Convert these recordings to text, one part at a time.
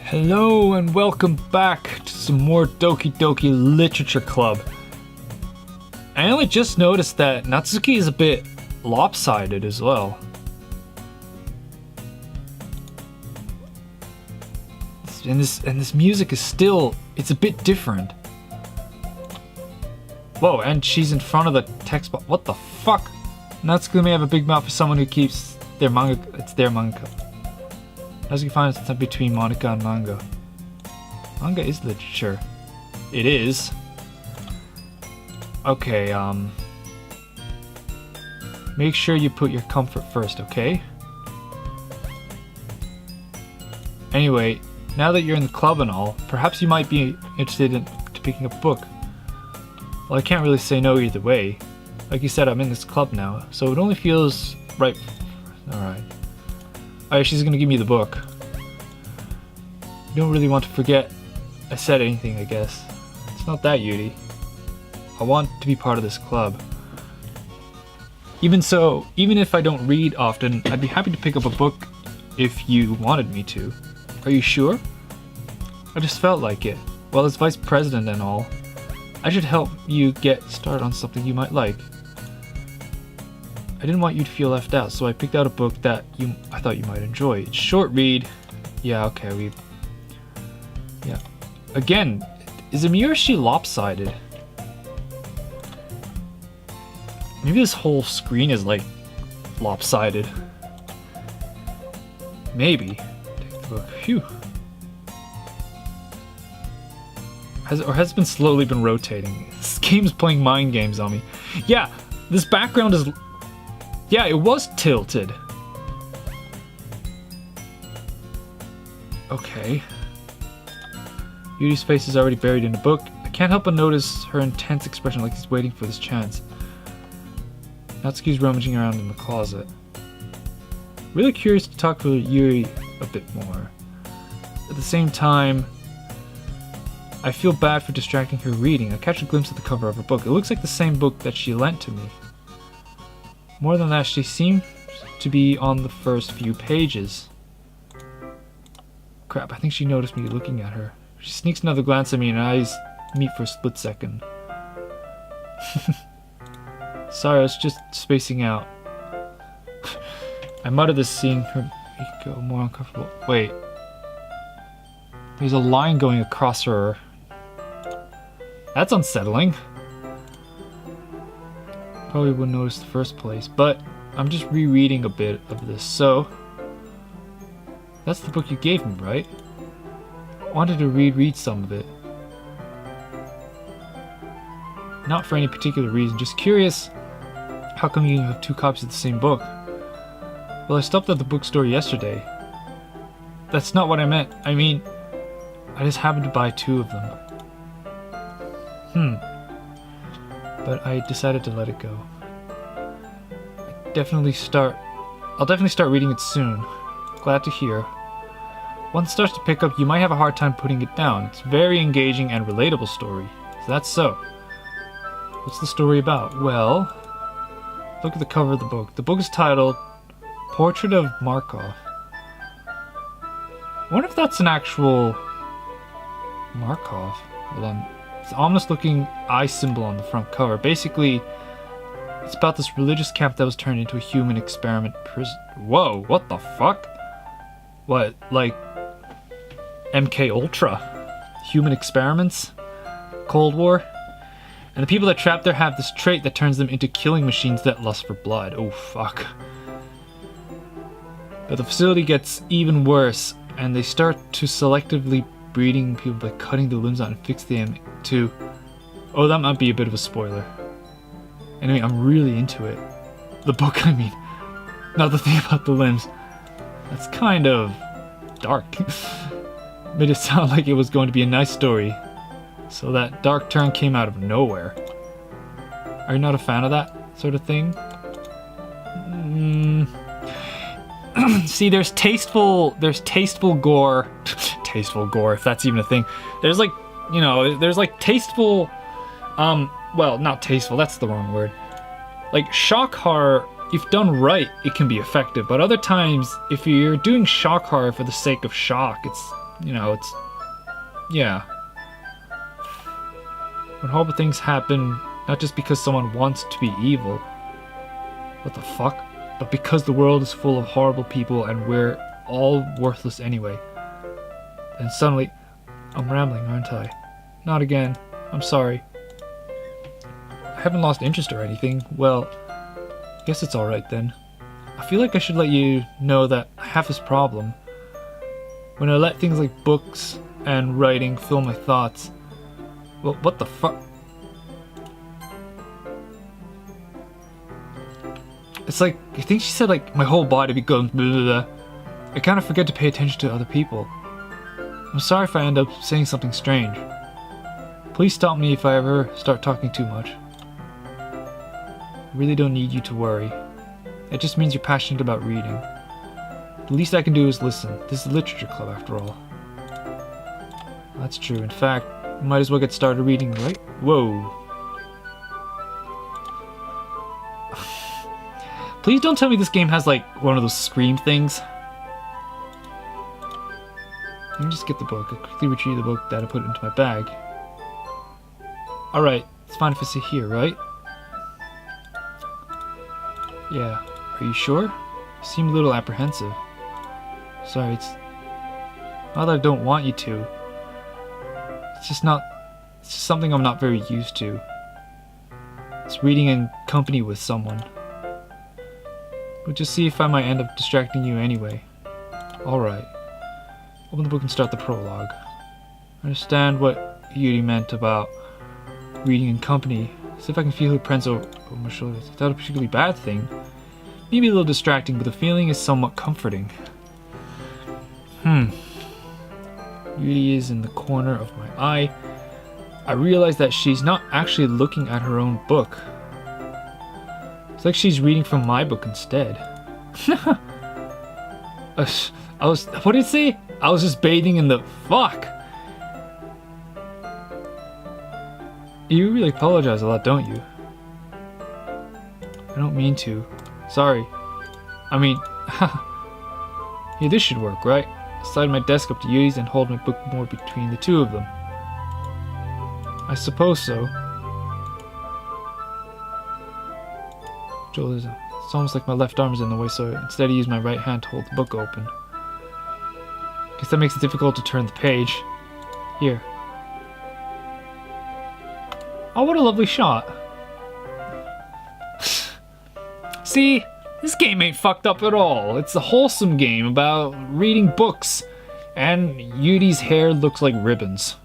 Hello and welcome back to some more Doki Doki Literature Club. I only just noticed that Natsuki is a bit lopsided as well. And this music is still, it's a bit different. Whoa, and she's in front of the text box. What the fuck? Natsuki may have a big mouth for someone who keeps their manga. It's their manga. Natsuki finds it's between Monica and manga. Manga is literature. It is. Okay, make sure you put your comfort first, okay? Anyway, now that you're in the club and all, perhaps you might be interested in picking up a book. Well, I can't really say no either way. Like you said, I'm in this club now, so it only feels right. Alright. Alright, she's gonna give me the book. You don't really want to forget I said anything, I guess. It's not that, Yuri. I want to be part of this club. Even so, even if I don't read often, I'd be happy to pick up a book if you wanted me to. Are you sure? I just felt like it. Well, as vice president and all, I should help you get started on something you might like. I didn't want you to feel left out, so I picked out a book that I thought you might enjoy. It's short read. Yeah, okay, yeah. Again, is it me or is she lopsided? Maybe this whole screen is like lopsided. Maybe. Take the book. Phew. Has it been slowly been rotating? This game's playing mind games on me. Yeah, this background is... Yeah, it was tilted. Okay. Yuri's face is already buried in the book. I can't help but notice her intense expression like he's waiting for this chance. Natsuki's rummaging around in the closet. Really curious to talk to Yuri a bit more. At the same time, I feel bad for distracting her reading. I catch a glimpse of the cover of her book. It looks like the same book that she lent to me. More than that, she seems to be on the first few pages. Crap, I think she noticed me looking at her. She sneaks another glance at me and her eyes meet for a split second. Sorry, I was just spacing out. I muttered this, seeing her go more uncomfortable. Wait. There's a line going across her. That's unsettling. Probably wouldn't notice the first place, but I'm just rereading a bit of this, so... That's the book you gave me, right? I wanted to reread some of it. Not for any particular reason, just curious how come you have two copies of the same book? Well, I stopped at the bookstore yesterday. That's not what I meant. I mean, I just happened to buy two of them. But I decided to let it go. I'll definitely start reading it soon. Glad to hear. Once it starts to pick up, you might have a hard time putting it down. It's a very engaging and relatable story. So that's so. What's the story about? Well, look at the cover of the book. The book is titled Portrait of Markov. I wonder if that's an actual Markov. Hold on. It's an ominous looking eye symbol on the front cover. Basically, it's about this religious camp that was turned into a human experiment prison. Whoa, what the fuck? What, like MK Ultra? Human experiments? Cold War? And the people that trapped there have this trait that turns them into killing machines that lust for blood. Oh fuck. But the facility gets even worse, and they start to selectively breeding people by cutting the limbs out and fix them to... Oh, that might be a bit of a spoiler. Anyway, I'm really into it. The book, I mean. Not the thing about the limbs. That's kind of dark. Made it sound like it was going to be a nice story. So that dark turn came out of nowhere. Are you not a fan of that sort of thing? See, there's tasteful gore. Tasteful gore, if that's even a thing. There's like, you know, there's like tasteful, well, not tasteful, that's the wrong word. Like shock horror, if done right, it can be effective. But other times, if you're doing shock horror for the sake of shock, you know, it's... yeah. When horrible things happen, not just because someone wants to be evil. What the fuck? But because the world is full of horrible people and we're all worthless anyway. And suddenly... I'm rambling, aren't I? Not again. I'm sorry. I haven't lost interest or anything. Well, I guess it's alright then. I feel like I should let you know that I have this problem. When I let things like books and writing fill my thoughts... Well, what the fuck? It's like, I think she said like my whole body becomes blah, blah, blah. I kind of forget to pay attention to other people. I'm sorry if I end up saying something strange. Please stop me if I ever start talking too much. I really don't need you to worry. It just means you're passionate about reading. The least I can do is listen. This is a literature club after all. That's true. In fact, we might as well get started reading, right? Whoa. Please don't tell me this game has like one of those scream things. Let me just get the book. I quickly retrieve the book that I put into my bag. Alright, it's fine if I sit here, right? Yeah. Are you sure? You seem a little apprehensive. Sorry, it's not that I don't want you to. It's just something I'm not very used to. It's reading in company with someone. We'll just see if I might end up distracting you anyway. Alright. Open the book and start the prologue. I understand what Yuri meant about reading in company. See if I can feel her presence over my shoulders. It's not a particularly bad thing. Maybe a little distracting, but the feeling is somewhat comforting. Yuri is in the corner of my eye. I realize that she's not actually looking at her own book. It's like she's reading from my book instead. What did it say? I was just bathing in the... Fuck! You really apologize a lot, don't you? I don't mean to. Sorry. I mean... Yeah, this should work, right? Slide my desk up to Yuri's and hold my book more between the two of them. I suppose so. Joel, it's almost like my left arm is in the way, so instead I use my right hand to hold the book open. Guess that makes it difficult to turn the page. Here. Oh, what a lovely shot. See? This game ain't fucked up at all. It's a wholesome game about reading books. And Yuri's hair looks like ribbons.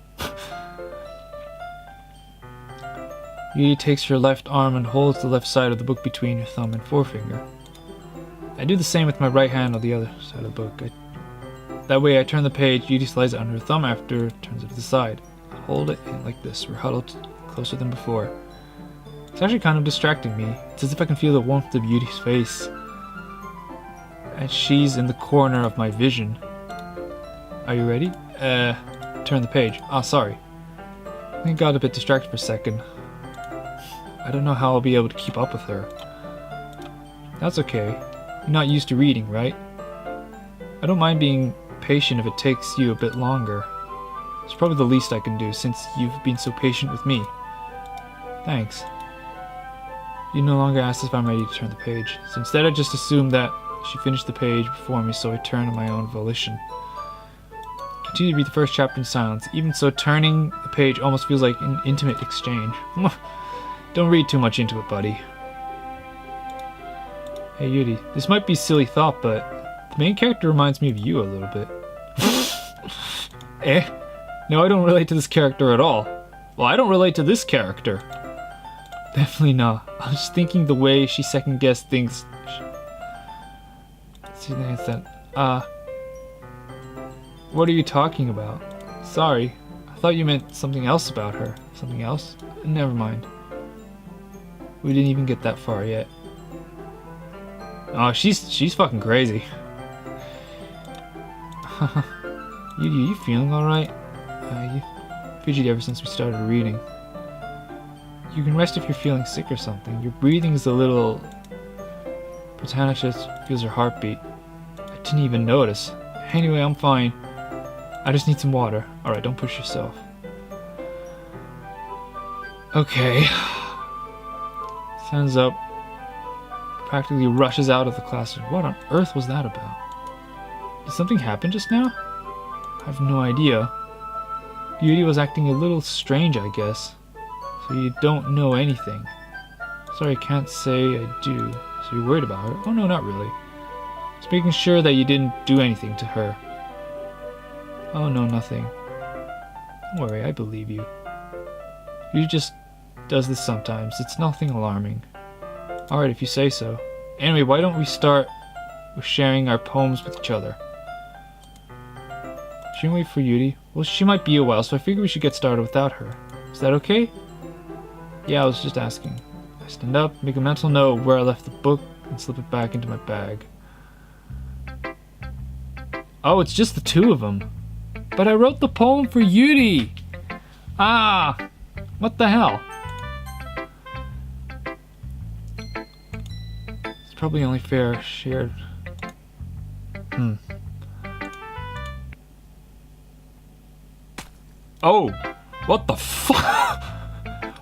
Yuri takes her left arm and holds the left side of the book between her thumb and forefinger. I do the same with my right hand on the other side of the book. That way I turn the page, Yuri slides it under her thumb after turns it to the side. I hold it in like this. We're huddled closer than before. It's actually kind of distracting me. It's as if I can feel the warmth of Yuri's face. And she's in the corner of my vision. Are you ready? Turn the page. Oh, sorry. I think I got a bit distracted for a second. I don't know how I'll be able to keep up with her. That's okay. You're not used to reading, right? I don't mind being patient if it takes you a bit longer. It's probably the least I can do since you've been so patient with me. Thanks. You no longer ask if I'm ready to turn the page. So instead I just assumed that she finished the page before me, so I turned on my own volition. Continue to read the first chapter in silence. Even so, turning the page almost feels like an intimate exchange. Don't read too much into it, buddy. Hey Yuri, this might be a silly thought, but the main character reminds me of you a little bit. Eh? No, I don't relate to this character at all. Well, I don't relate to this character. Definitely not. I was just thinking the way she second-guessed things. What are you talking about? Sorry. I thought you meant something else about her. Something else? Never mind. We didn't even get that far yet. Oh, she's fucking crazy. You feeling alright? You fidgety ever since we started reading. You can rest if you're feeling sick or something. Your breathing's a little... Britannia just feels her heartbeat. I didn't even notice. Anyway, I'm fine. I just need some water. Alright, don't push yourself. Okay. Stands up. Practically rushes out of the classroom. What on earth was that about? Did something happen just now? I have no idea. Beauty was acting a little strange, I guess. So you don't know anything. Sorry, I can't say I do. So you're worried about her? Oh no, not really. Just making sure that you didn't do anything to her. Oh no, nothing. Don't worry, I believe you. You just does this sometimes. It's nothing alarming. Alright, if you say so. Anyway, why don't we start with sharing our poems with each other? Shouldn't we wait for Yuri? Well, she might be a while, so I figure we should get started without her. Is that okay? Yeah, I was just asking. I stand up, make a mental note of where I left the book, and slip it back into my bag. Oh, it's just the two of them. But I wrote the poem for Yuri! Ah! What the hell? It's probably only fair shared. Oh! What the fuck?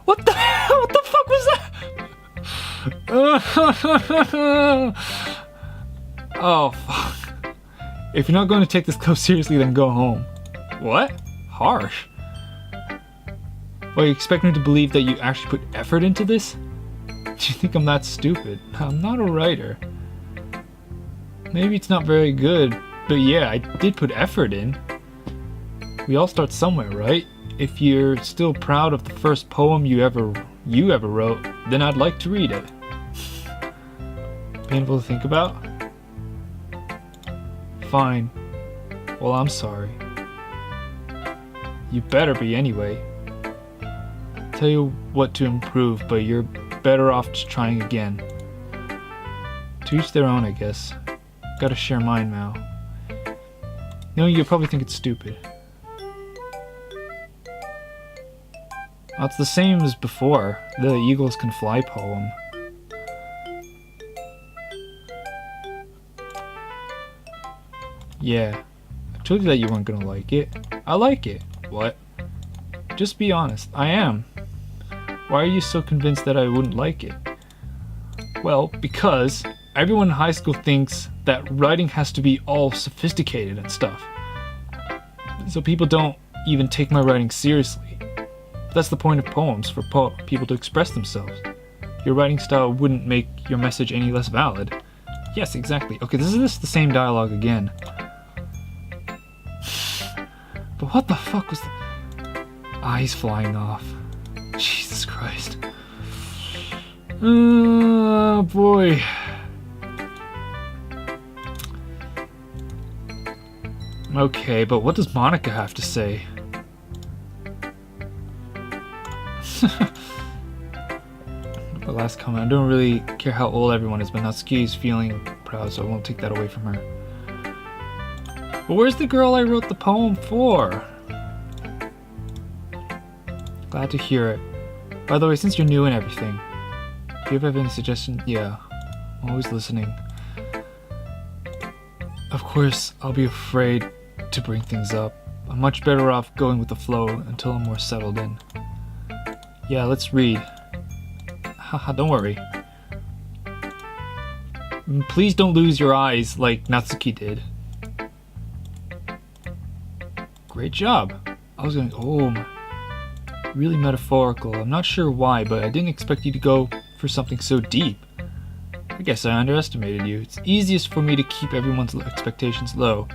What the hell? What the fuck was that? Oh, fuck. If you're not going to take this close seriously, then go home. What? Harsh. Well, you expect me to believe that you actually put effort into this? Do you think I'm that stupid? I'm not a writer. Maybe it's not very good, but yeah, I did put effort in. We all start somewhere, right? If you're still proud of the first poem you ever wrote, then I'd like to read it. Painful to think about? Fine. Well, I'm sorry. You better be anyway. Tell you what to improve, but you're better off just trying again. To each their own, I guess. Gotta share mine now. No, you probably think it's stupid. Oh, it's the same as before, the Eagles Can Fly poem. Yeah, I told you that you weren't gonna like it. I like it. What? Just be honest, I am. Why are you so convinced that I wouldn't like it? Well, because everyone in high school thinks that writing has to be all sophisticated and stuff. So people don't even take my writing seriously. That's the point of poems, for people to express themselves. Your writing style wouldn't make your message any less valid. Yes, exactly. Okay, this is the same dialogue again. But what the fuck was that? Eyes flying off. Jesus Christ. Oh boy. Okay, but what does Monica have to say? The last comment. I don't really care how old everyone is, but Natsuki is feeling proud, so I won't take that away from her. But where's the girl I wrote the poem for? Glad to hear it. By the way, since you're new and everything, do you ever have any suggestions? Yeah, I'm always listening. Of course, I'll be afraid to bring things up. I'm much better off going with the flow until I'm more settled in. Yeah, let's read. Haha, don't worry. Please don't lose your eyes like Natsuki did. Great job. I was going, oh, really metaphorical. I'm not sure why, but I didn't expect you to go for something so deep. I guess I underestimated you. It's easiest for me to keep everyone's expectations low.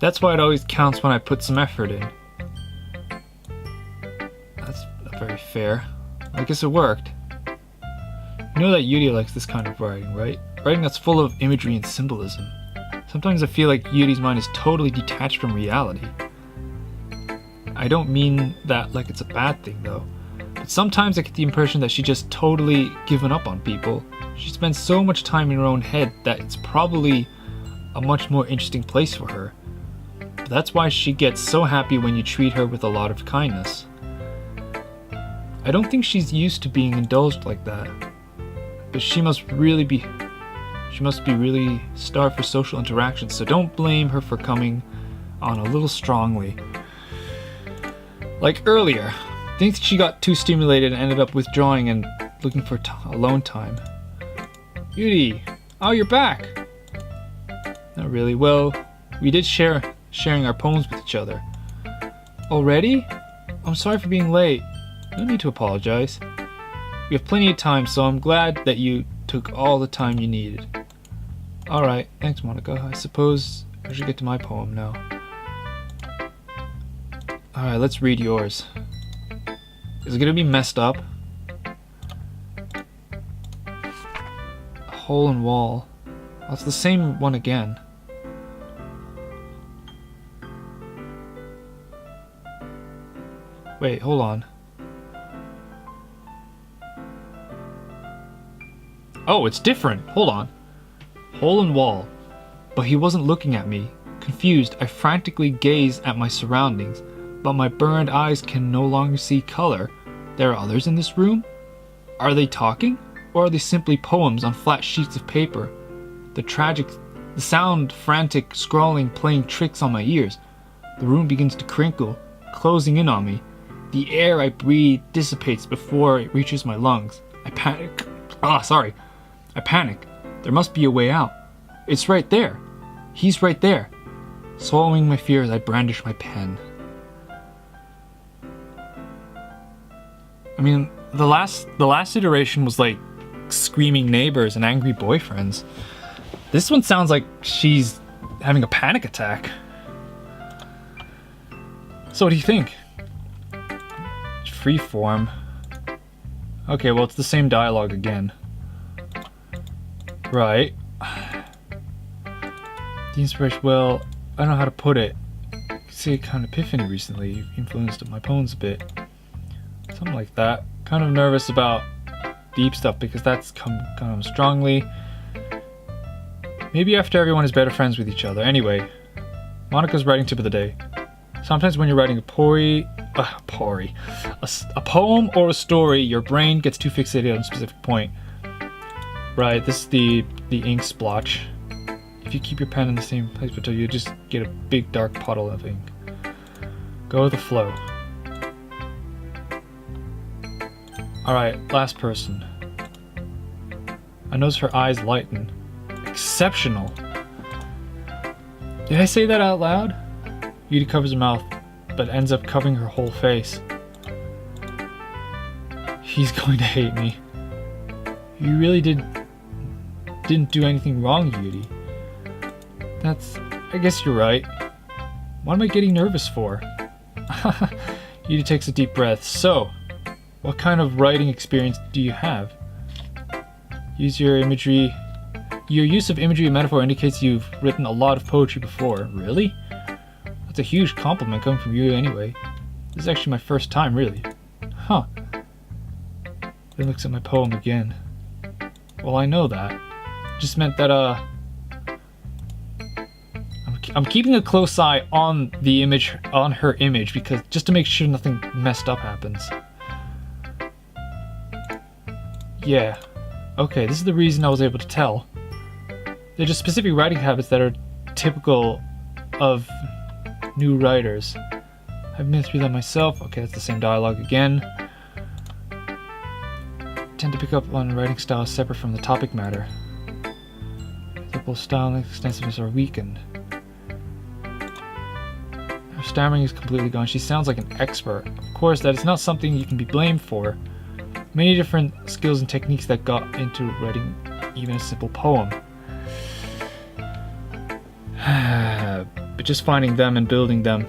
That's why it always counts when I put some effort in. That's not very fair. I guess it worked. You know that Yuri likes this kind of writing, right? Writing that's full of imagery and symbolism. Sometimes I feel like Yuri's mind is totally detached from reality. I don't mean that like it's a bad thing though. But sometimes I get the impression that she just totally given up on people. She spends so much time in her own head that it's probably a much more interesting place for her. But that's why she gets so happy when you treat her with a lot of kindness. I don't think she's used to being indulged like that. But she must be really starved for social interaction, so don't blame her for coming on a little strongly. Like earlier, I think she got too stimulated and ended up withdrawing and looking for alone time. Beauty, oh, you're back. Not really. Well, we did sharing our poems with each other. Already? I'm sorry for being late. No need to apologize. We have plenty of time, so I'm glad that you took all the time you needed. Alright, thanks Monica. I suppose I should get to my poem now. Alright, let's read yours. Is it gonna be messed up? A hole in wall. Oh, it's the same one again. Wait, hold on. Oh, it's different. Hold on. Hole in wall. But he wasn't looking at me. Confused, I frantically gaze at my surroundings, but my burned eyes can no longer see color. There are others in this room? Are they talking? Or are they simply poems on flat sheets of paper? The sound, frantic, scrawling, playing tricks on my ears. The room begins to crinkle, closing in on me. The air I breathe dissipates before it reaches my lungs. I panic. I panic. There must be a way out. It's right there. He's right there. Swallowing my fears, I brandish my pen. I mean, the last iteration was like screaming neighbors and angry boyfriends. This one sounds like she's having a panic attack. So what do you think? Freeform. Okay, well, it's the same dialogue again. Right. The inspiration, well, I don't know how to put it. You could say kind of epiphany recently. You've influenced my poems a bit. Something like that. Kind of nervous about deep stuff because that's come kind of strongly. Maybe after everyone is better friends with each other. Anyway, Monica's writing tip of the day. Sometimes when you're writing a poem or a story, your brain gets too fixated on a specific point. Right, this is the ink splotch. If you keep your pen in the same place, but you just get a big dark puddle of ink. Go with the flow. Alright, last person. I notice her eyes lighten. Exceptional. Did I say that out loud? Beauty covers her mouth, but ends up covering her whole face. He's going to hate me. You really didn't do anything wrong, Beauty. I guess you're right. What am I getting nervous for? Beauty takes a deep breath. So, what kind of writing experience do you have? Your use of imagery and metaphor indicates you've written a lot of poetry before. Really? That's a huge compliment coming from you anyway. This is actually my first time, really. Huh. Then looks at my poem again. Well, I know that. Just meant that, I'm keeping a close eye on the image, on her image, because just to make sure nothing messed up happens. Yeah. Okay, this is the reason I was able to tell. They're just specific writing habits that are typical of new writers. I've been through that myself. Okay, that's the same dialogue again. Tend to pick up on writing style separate from the topic matter. Both style and extensiveness are weakened. Her stammering is completely gone. She sounds like an expert. Of course, that is not something you can be blamed for. Many different skills and techniques that got into writing even a simple poem. But just finding them and building them.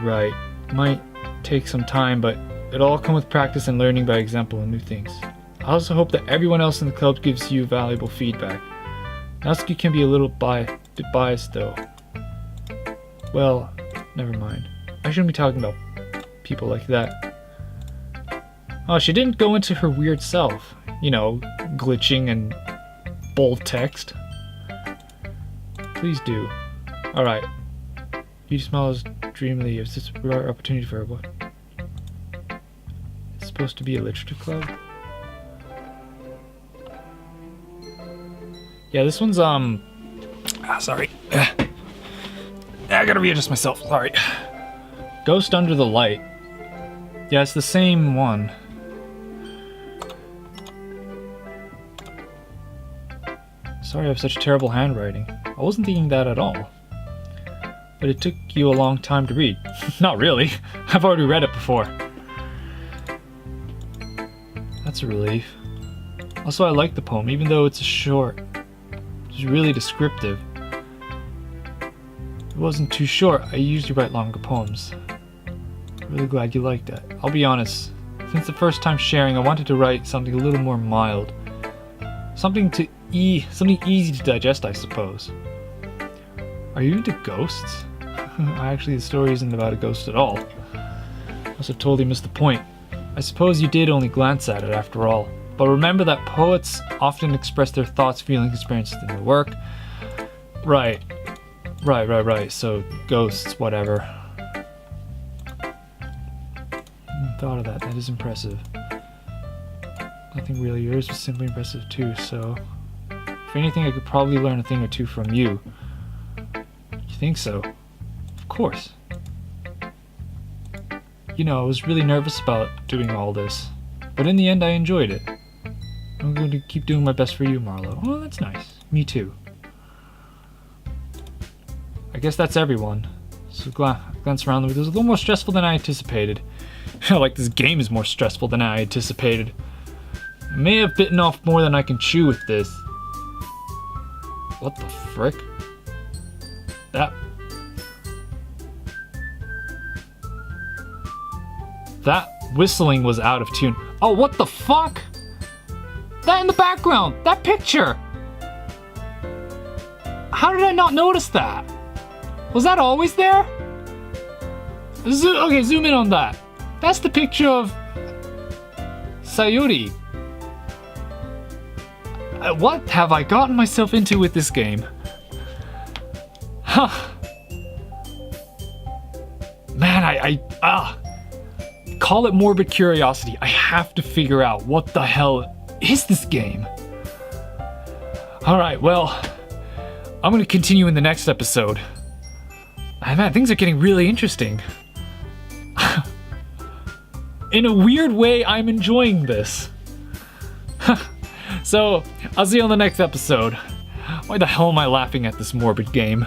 Right. Might take some time, but it'll all come with practice and learning by example and new things. I also hope that everyone else in the club gives you valuable feedback. Natsuki can be a little bit biased though. Well, never mind. I shouldn't be talking about people like that. Oh, she didn't go into her weird self. You know, glitching and bold text. Please do. Alright. Beauty smiles dreamily. Is this a rare opportunity for her? What? It's supposed to be a literature club? Yeah, this one's, sorry. I gotta readjust myself. Sorry. Ghost Under the Light. Yeah, it's the same one. Sorry I have such terrible handwriting. I wasn't thinking that at all. But it took you a long time to read. Not really. I've already read it before. That's a relief. Also, I like the poem, even though it's short. It's really descriptive. It wasn't too short. I usually write longer poems. Really glad you liked that. I'll be honest. Since the first time sharing, I wanted to write something a little more mild. Something easy to digest, I suppose. Are you into ghosts? Actually, the story isn't about a ghost at all. Must have totally missed the point. I suppose you did only glance at it after all. But remember that poets often express their thoughts, feelings, experiences in their work. Right. So, ghosts, whatever. Thought of that. That is impressive. Nothing really. Yours was simply impressive too, so... If anything, I could probably learn a thing or two from you. You think so? Of course. You know, I was really nervous about doing all this. But in the end, I enjoyed it. I'm going to keep doing my best for you, Marlowe. Oh, that's nice. Me too. I guess that's everyone. So glance around. It was a little more stressful than I anticipated. Like this game is more stressful than I anticipated. I may have bitten off more than I can chew with this. What the frick? That whistling was out of tune. Oh, what the fuck? That in the background! That picture! How did I not notice that? Was that always there? Okay, zoom in on that. That's the picture of Sayuri. What have I gotten myself into with this game? Huh. Man, call it morbid curiosity. I have to figure out what the hell is this game. Alright, well, I'm gonna continue in the next episode. Man, things are getting really interesting. In a weird way, I'm enjoying this. So, I'll see you on the next episode. Why the hell am I laughing at this morbid game?